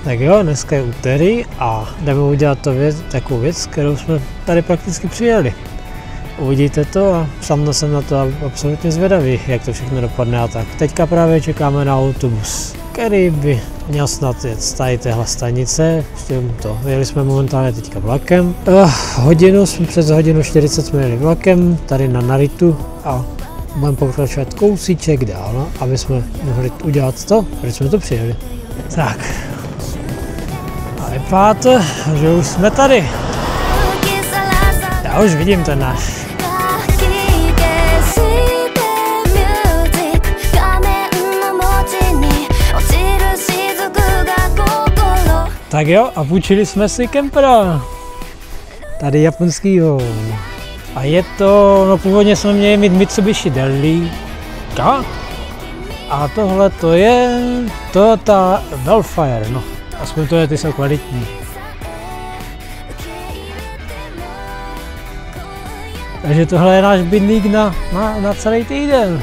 Tak jo, dneska je úterý a jdeme udělat takovou věc, kterou jsme tady prakticky přijeli. Uvidíte to a sám jsem na to absolutně zvědavý, jak to všechno dopadne a tak. Teďka právě čekáme na autobus, který by měl snad jet tady téhle stanice. Jeli jsme momentálně teďka vlakem. Přes hodinu 40 jsme jeli vlakem tady na Naritu a budeme pokračovat kousíček dál, aby jsme mohli udělat to, proč jsme to přijeli. Tak. A vypadá to, že už jsme tady. Já už vidím ten náš. Tak jo, a půjčili jsme si kempera. Tady japonskýho. A je to, no původně jsme měli mít Mitsubishi Delica. A tohle to je Toyota Velfire, no. Aspoň to je, ty jsou kvalitní. Takže tohle je náš bydlík na celý týden.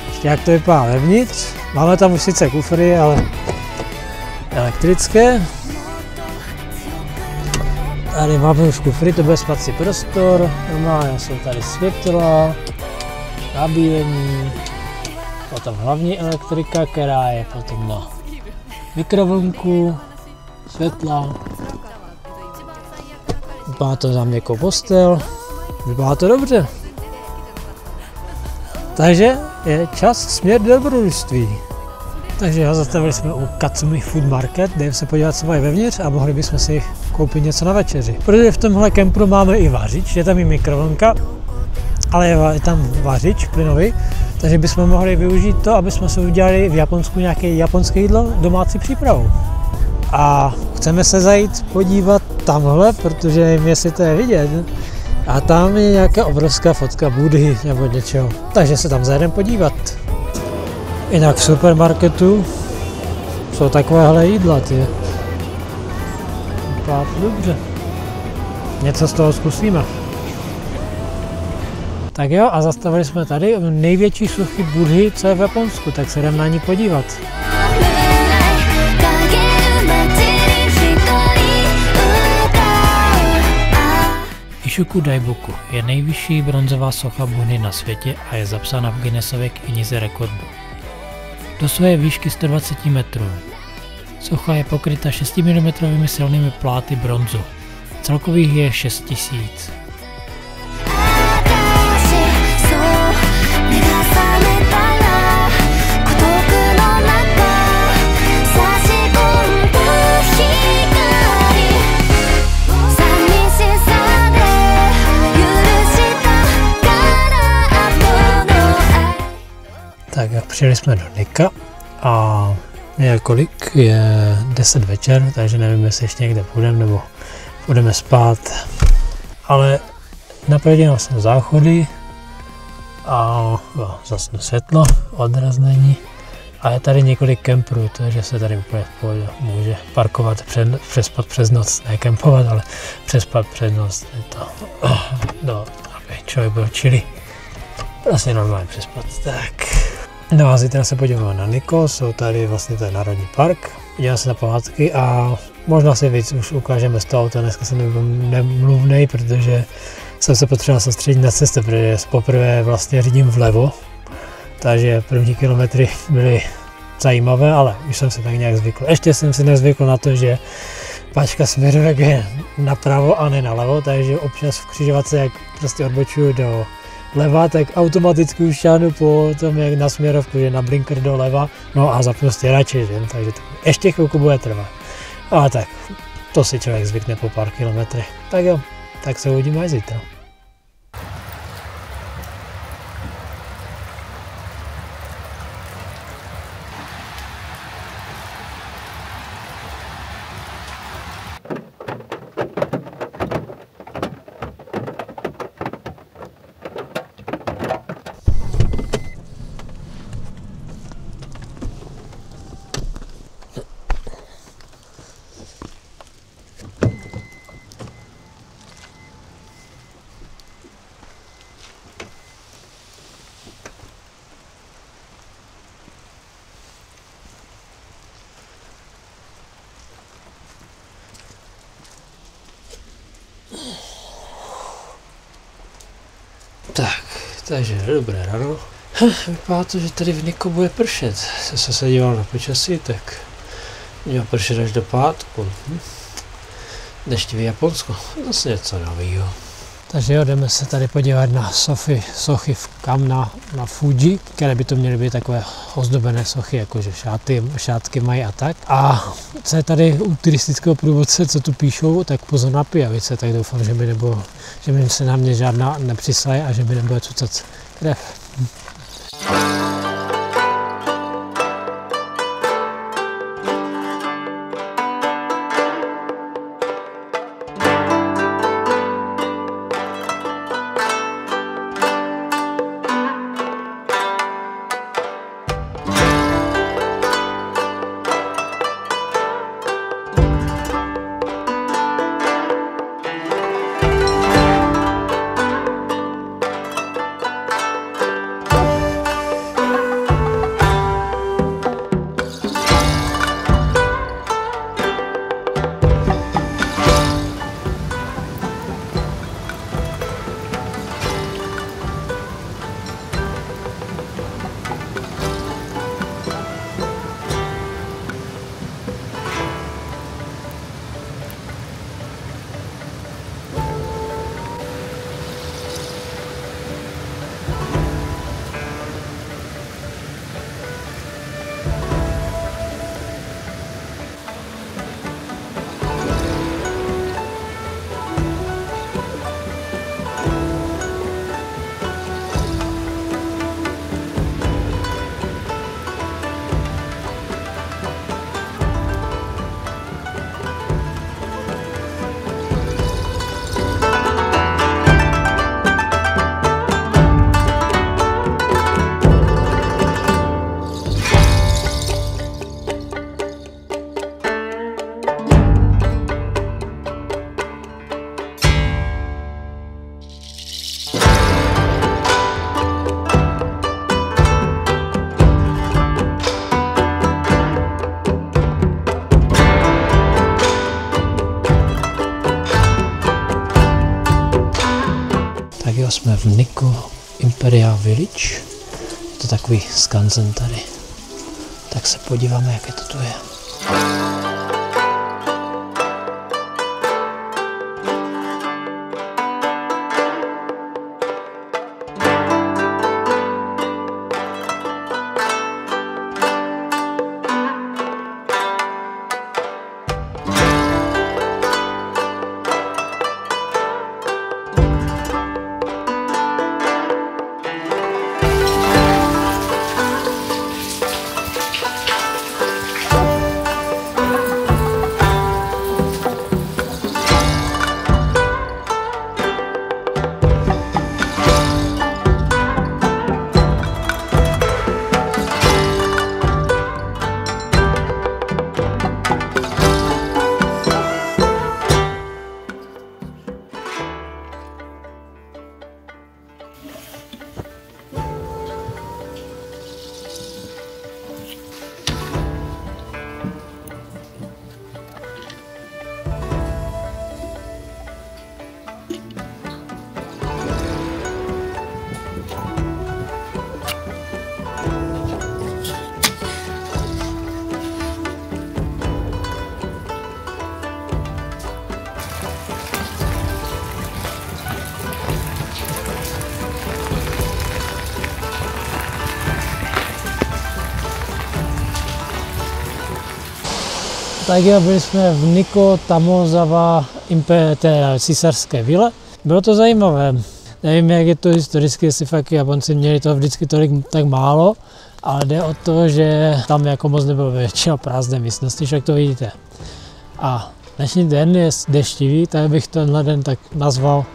Ještě jak to vypadá vevnitř. Máme tam už sice kufry, ale elektrické. Tady máme už kufry, to bude spací prostor. Normálně jsou tady světla, nabíjení, potom hlavní elektrika, která je potom na mikrovlnku, světla. Vypadá to za měkkou postel, vypadá to dobře. Takže je čas směr do dobrodružství. Takže zastavili jsme u Katsumi Food Market, jdeme se podívat, co mají vevnitř a mohli bychom si koupit něco na večeři. Protože v tomhle kempru máme i vařič, je tam i mikrovlnka, ale je tam vařič plynový, takže bychom mohli využít to, aby jsme si udělali v Japonsku nějaké japonské jídlo domácí přípravou. A chceme se zajít podívat tamhle, protože nevím, jestli to je vidět. A tam je nějaká obrovská fotka Budhy nebo něčeho. Takže se tam zajdeme podívat. Jinak v supermarketu jsou takovéhle jídla, ty. Vypadá to dobře. Něco z toho zkusíme. Tak jo, a zastavili jsme tady největší sochy Budhy, co je v Japonsku, tak se jdeme na ní podívat. Ishuku Daiboku je nejvyšší bronzová socha Budhy na světě a je zapsána v Guinnessově knize rekordů. Do své výšky 120 metrů. Socha je pokryta 6 mm silnými pláty bronzu. Celkových je 6000. Tak přijeli jsme do Nika a je kolik? Je 10 večer, takže nevím, jestli ještě někde půjdeme nebo budeme spát. Ale naproti nás jsou záchody a zase světlo, odraz není. A je tady několik kemprů, takže se tady úplně v pohodě může parkovat, přespat přes noc, ne kempovat, ale přespat přes noc. Je to, aby člověk byl chilly. Prostě normálně přespat. Tak. No a zítra se podíváme na Nikko, jsou tady vlastně ten národní park, podíváme se na památky a možná si víc už ukážeme z toho auta, dneska jsem nemluvnej, protože jsem se potřeboval soustředit na cestu, protože poprvé vlastně řídím vlevo, takže první kilometry byly zajímavé, ale už jsem se tak nějak zvykl. Ještě jsem si nezvykl na to, že páčka směrovek je napravo a ne nalevo, takže občas v křižovatce, jak prostě odbočuju do leva, tak automaticky už šáhnu po tom, jak na směrovku, že na blinker doleva, no a zapnu stěrače, že? Takže to ještě chvilku bude trvat. A tak, to si člověk zvykne po pár kilometrech. Tak jo, tak se uvidíme až zítra. Tak, takže dobré ráno. Vypadá to, že tady v Nikko bude pršet. Jsem se díval na počasí, tak měl pršet až do pátku. Deštivý Japonsko, zase něco nového. Takže jo, jdeme se tady podívat na sochy v kam na Fuji, které by to měly být takové ozdobené sochy, jakože šátky mají a tak. A co je tady u turistického průvodce, co tu píšou, tak pozor na pijavice, tak doufám, že mi se na mě žádná nepřislaje a že mi nebude cucat krev. Tak jo, jsme v Nikko Imperial Village. Je to takový skanzen tady. Tak se podíváme, jaké to tu je. Tak jo, byli jsme v Nikko Tamozawa císařské vile. Bylo to zajímavé. Nevím, jak je to historicky, jestli fakt Japonci měli to vždycky tak málo, ale jde o to, že tam jako moc nebylo většinou prázdné místnosti, však to vidíte. A dnešní den je deštivý, tak bych tenhle den tak nazval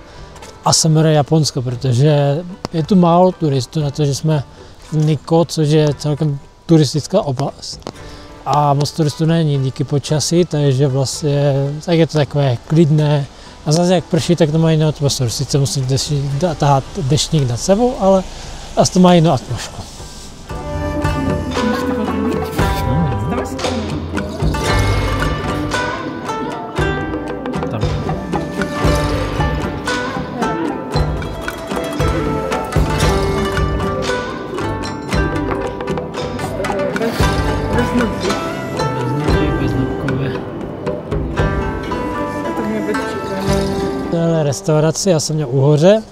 ASMR Japonsko, protože je tu málo turistů na to, že jsme v Nikko, což je celkem turistická oblast. A moc turistů není díky počasí, takže vlastně tak je to takové klidné. A zase jak prší, tak to má jinou atmosféru. Sice musím tahat deštník nad sebou, ale zase to má jinou atmosféru. restauraci, já jsem měl Uhoře.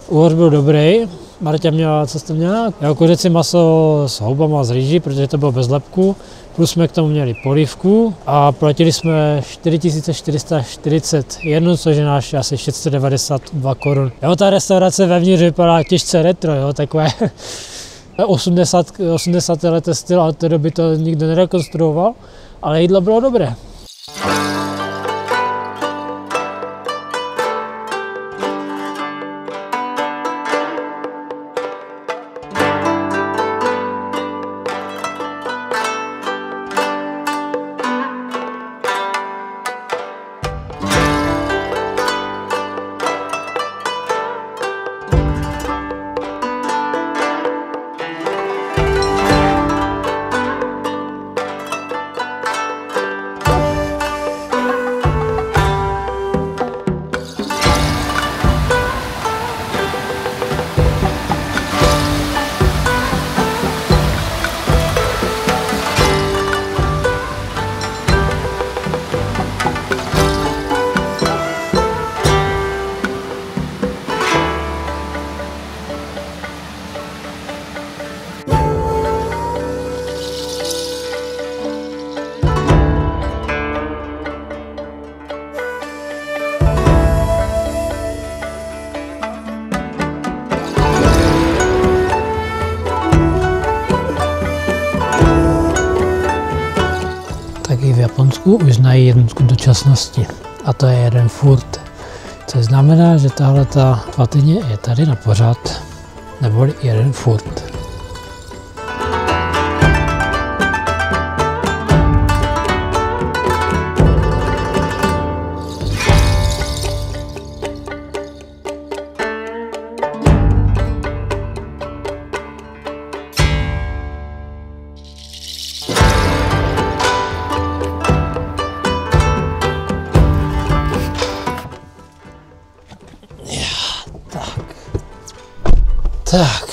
Uhoř byl dobrý, Marta měla, co jste měla? Kuřecí maso s houbama z rýží, protože to bylo bez lepku. Plus jsme k tomu měli polívku a platili jsme 4441, což je náš asi 692 korun. Jo, ta restaurace vevnitř vypadá těžce retro, jo, takové 80 let styl, ale té doby to nikdo nerekonstruoval, ale jídlo bylo dobré. Taky v Japonsku už znají jednotku dočasnosti a to je jeden furt, což znamená, že tahle ta svatyně je tady na pořád, neboli jeden furt. Tak,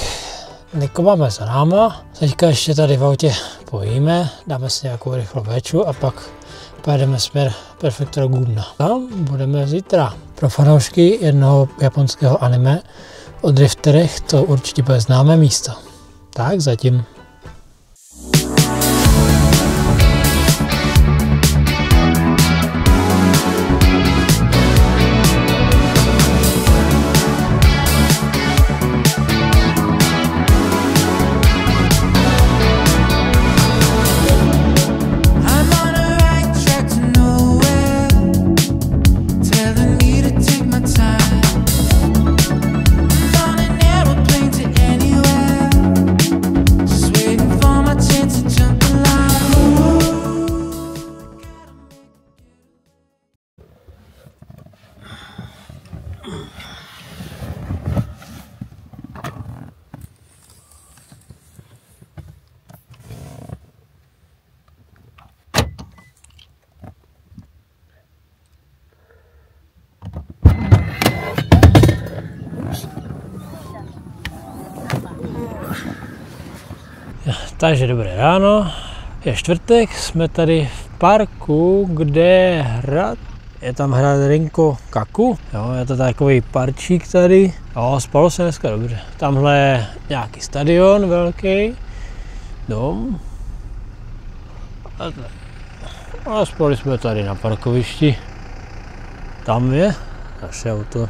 Niko máme za náma, teďka ještě tady v autě pojíme, dáme si nějakou rychlou véču a pak pojedeme směr Prefektura Gudna. Tam budeme zítra. Pro fanoušky jednoho japonského anime o drifterech to určitě bude známé místo. Tak zatím. Takže dobré ráno, je čtvrtek, jsme tady v parku, kde je tam hrad Rinko Kaku, jo, je to takový parčík tady, jo, spalo se dneska dobře. Tamhle je nějaký stadion velký, dom, a spali jsme tady na parkovišti, tam je naše auto.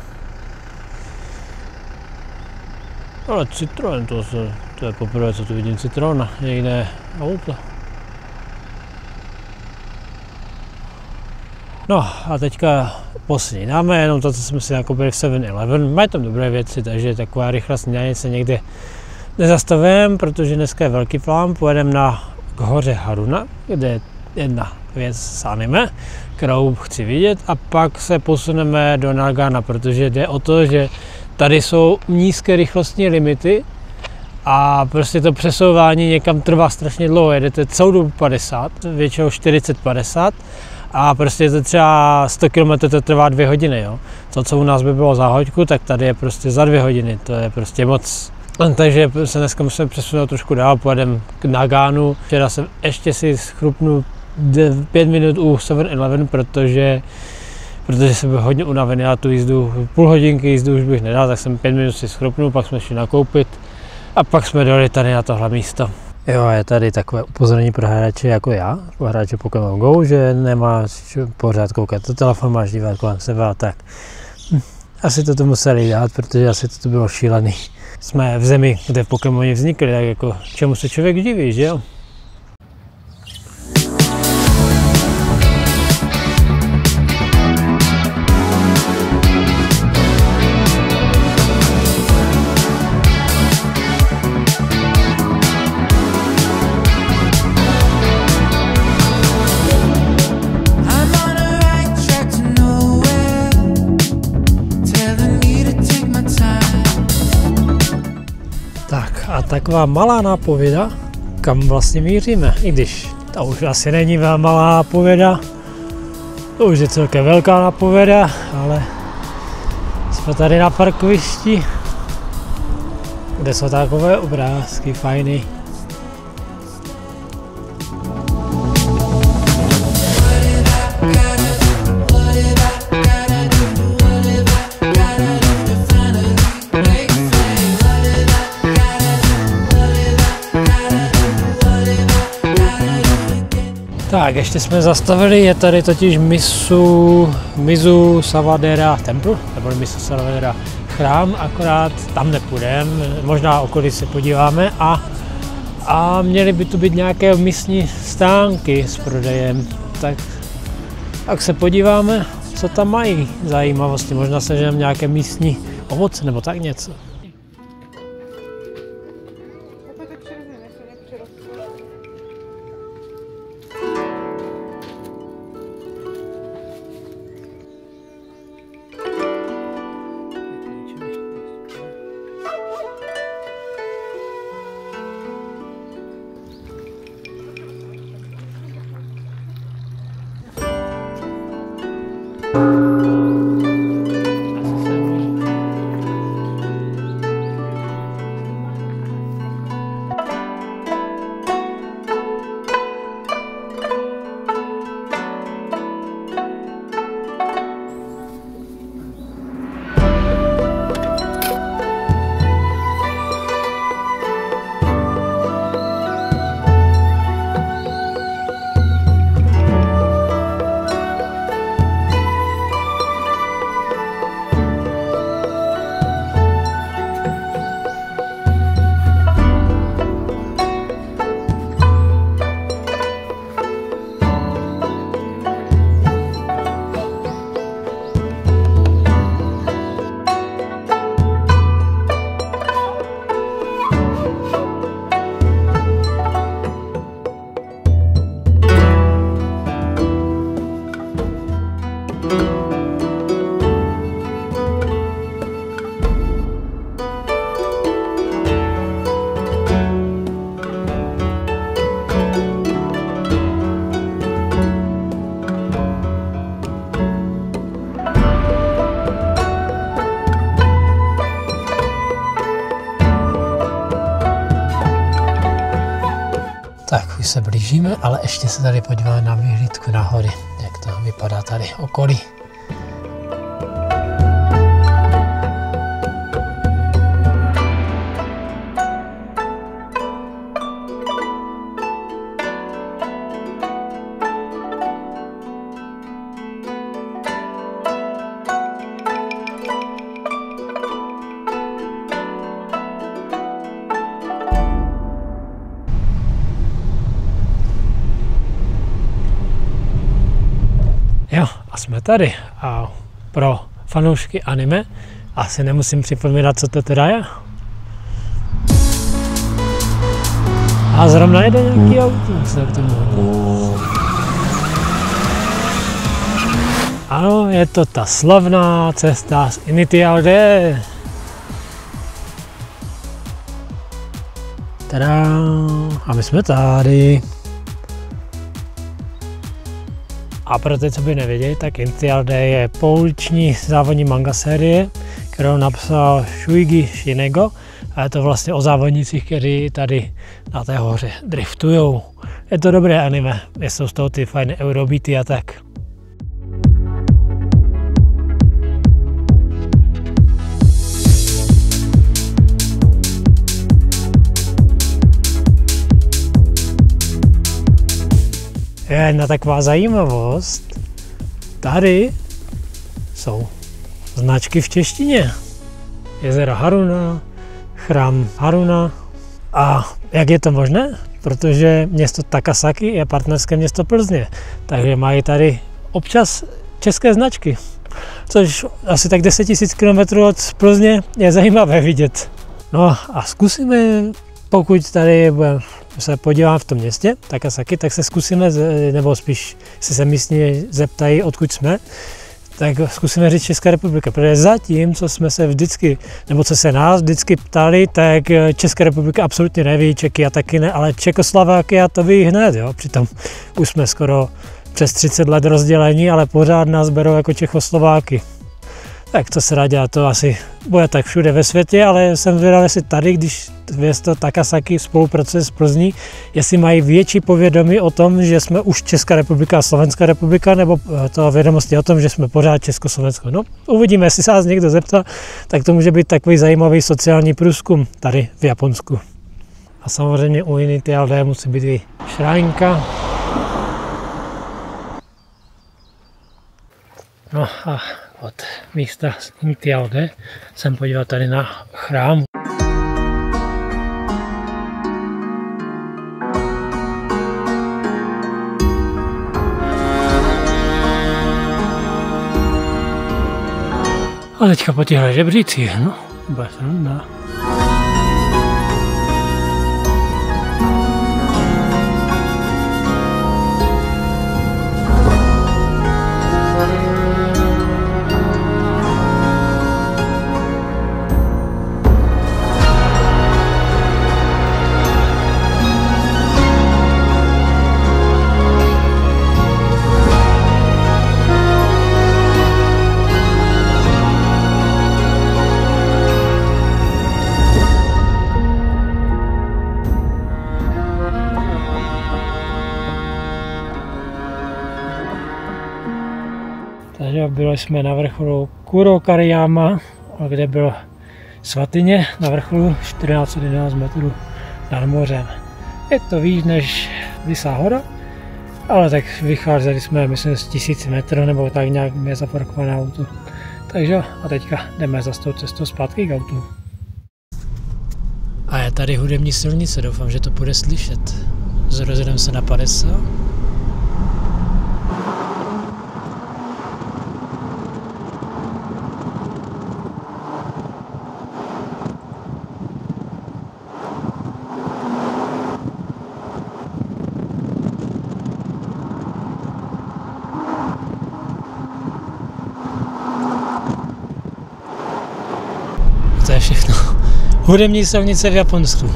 Ale Citroen, to je poprvé, co tu vidím Citroena, někde auto. No a teďka posnídáme, jenom to, co jsme si nakoupili v 7-Eleven. Mají tam dobré věci, takže taková rychlá snídaně se někde nezastavím, protože dneska je velký plán. Pojedeme k hoře Haruna, kde je jedna věc z anime, kterou chci vidět, a pak se posuneme do Nagana, protože jde o to, že tady jsou nízké rychlostní limity a prostě to přesouvání někam trvá strašně dlouho. Jedete celou dobu 50, většinou 40-50 a prostě to třeba 100 km to trvá 2 hodiny. Jo. To, co u nás by bylo za hoďku, tak tady je prostě za 2 hodiny, to je prostě moc. Takže se dneska musíme přesunout trošku dál, pojedeme k Naganu. Včera jsem ještě si schrupnu 5 minut u 7-Eleven, protože protože jsem byl hodně unavený, já tu jízdu, půl hodinky jízdu už bych nedal, tak jsem 5 minut si schropnul, pak jsme šli nakoupit a pak jsme dojeli tady na tohle místo. Jo, je tady takové upozornění pro hráče jako já, pro hráče Pokémon Go, že nemáš pořád koukat do telefonu, máš dívat kolem sebe a tak. Asi to museli dát, protože asi to bylo šílený. Jsme v zemi, kde Pokémoni vznikly, tak jako čemu se člověk diví, že jo? Tak a taková malá nápověda, kam vlastně míříme, i když to už asi není malá nápověda, to už je celkem velká nápověda, ale jsme tady na parkovišti, kde jsou takové obrázky fajný. Tak, ještě jsme zastavili, je tady totiž Mizu Savadera Temple, nebo Mizu Savadera chrám, akorát tam nepůjdeme, možná okolí se podíváme a měly by tu být nějaké místní stánky s prodejem, tak se podíváme, co tam mají zajímavosti, možná seženeme nějaké místní ovoce nebo tak něco. Tak už se blížíme, ale ještě se tady podíváme na výhlídku na hory, jak to vypadá tady okolí. Jo, a jsme tady. A pro fanoušky anime asi nemusím připomínat, co to teda je. A zrovna jede nějaký auto, se k tomu hodí. Ano, je to ta slavná cesta z Initial D. Tada! A my jsme tady. A pro ty, co by nevěděli, tak Initial D je pouliční závodní manga série, kterou napsal Shuigi Shinego. A je to vlastně o závodnicích, kteří tady na té hoře driftujou. Je to dobré anime, jsou z toho ty fajné eurobeaty a tak. Je jedna taková zajímavost. Tady jsou značky v češtině. Jezero Haruna, chrám Haruna. A jak je to možné? Protože město Takasaki je partnerské město Plzně, takže mají tady občas české značky, což asi tak 10 000 km od Plzně je zajímavé vidět. No a zkusíme, pokud tady se podívám v tom městě Takasaki, tak se zkusíme, nebo spíš se místní zeptají, odkud jsme, tak zkusíme říct Česká republika, protože zatím, co jsme se vždycky, nebo co se nás vždycky ptali, tak Česká republika absolutně neví, Čeky a taky ne, ale Čekoslovákia to ví hned, jo, přitom už jsme skoro přes 30 let rozdělení, ale pořád nás berou jako Čechoslováky. Tak to se dá dělat, to asi bude tak všude ve světě, ale jsem zvědavý, jestli tady, když město Takasaki spolupracuje s Plzní, jestli mají větší povědomí o tom, že jsme už Česká republika a Slovenská republika, nebo to vědomosti o tom, že jsme pořád Československo. No, uvidíme, jestli se nás někdo zeptá, tak to může být takový zajímavý sociální průzkum tady v Japonsku. A samozřejmě u Unity LD musí být i šránka. No a od místa Unity LD jsem podíval tady na chrám. A teďka po těchto žebřících, no, bude to nudná. Takže byli jsme na vrcholu Kurokariyama, kde bylo svatyně na vrcholu 1411 metrů nad mořem. Je to víc než Visá hora, ale tak vycházeli jsme, myslím, z 1000 metrů nebo tak nějak mě zaparkované auto. Takže a teďka jdeme za tou cestou zpátky k autu. A je tady hudební silnice, doufám, že to bude slyšet. Rozjedeme se na 50. To je všechno. Hudební silnice v Japonsku.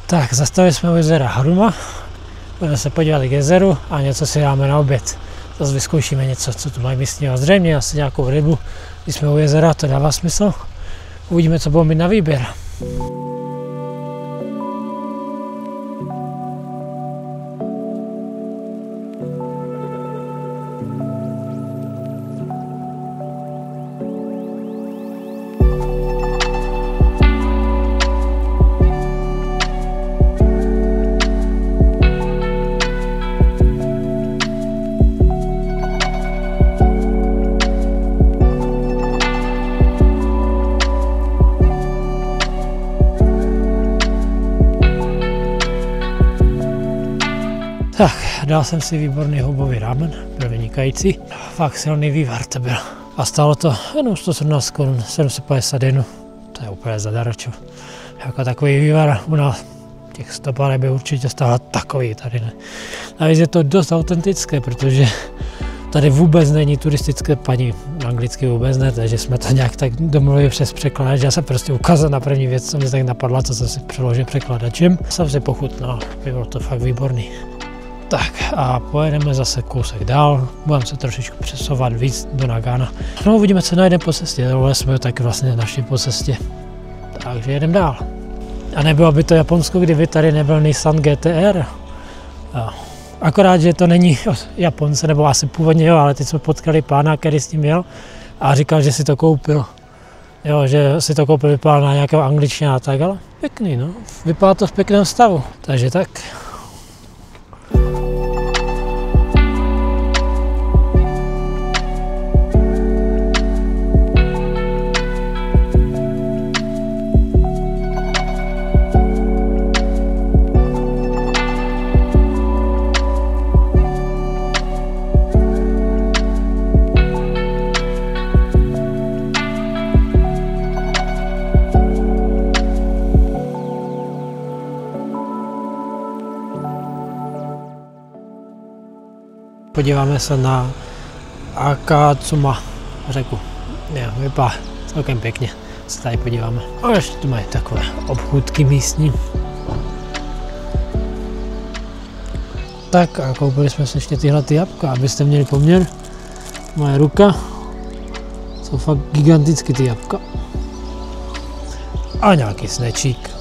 Tak, zastavili jsme u jezera Haruma, budeme se podívat k jezeru a něco si dáme na oběd. Zase vyzkoušíme něco, co tu mají místní, a zřejmě asi nějakou rybu. Když jsme u jezera, to dává smysl. Uvidíme, co budeme mít na výběr. Tak, dal jsem si výborný houbový ramen, byl vynikající. Fakt silný vývar to byl. A stálo to jenom 117 korun, 751. To je úplně zadarčo. Jako takový vývar u nás těch stopárek by určitě stálo takový, tady ne. Navíc je to dost autentické, protože tady vůbec není turistické paní, anglicky vůbec ne, takže jsme to nějak tak domluvili přes překladač. Já jsem prostě ukázal na první věc, co mě tak napadla, co jsem si přeložil překladačem. Jsem si pochutnal, bylo to fakt výborný. Tak a pojedeme zase kousek dál, budeme se trošičku přesouvat víc do Nagana. No uvidíme, co najdeme po cestě, ale jsme ho taky vlastně našli po cestě. Takže jedeme dál. A nebylo by to Japonsko, kdyby tady nebyl Nissan GT-R. Akorát, že to není Japonce, nebo asi původně jo, ale teď jsme potkali pána, který s tím jel a říkal, že si to koupil. Jo, že si to koupil, vypadal na nějakého angličtina a tak, ale pěkný, no. Vypadá to v pěkném stavu, takže tak. podíváme se na Akatsuma řeku. Vypadá celkem pěkně, se tady podíváme. A ještě tu mají takové obchůdky místní. Tak a koupili jsme si ještě tyhle jabka, abyste měli poměr. Moje ruka. Jsou fakt gigantické ty jabka. A nějaký snečík.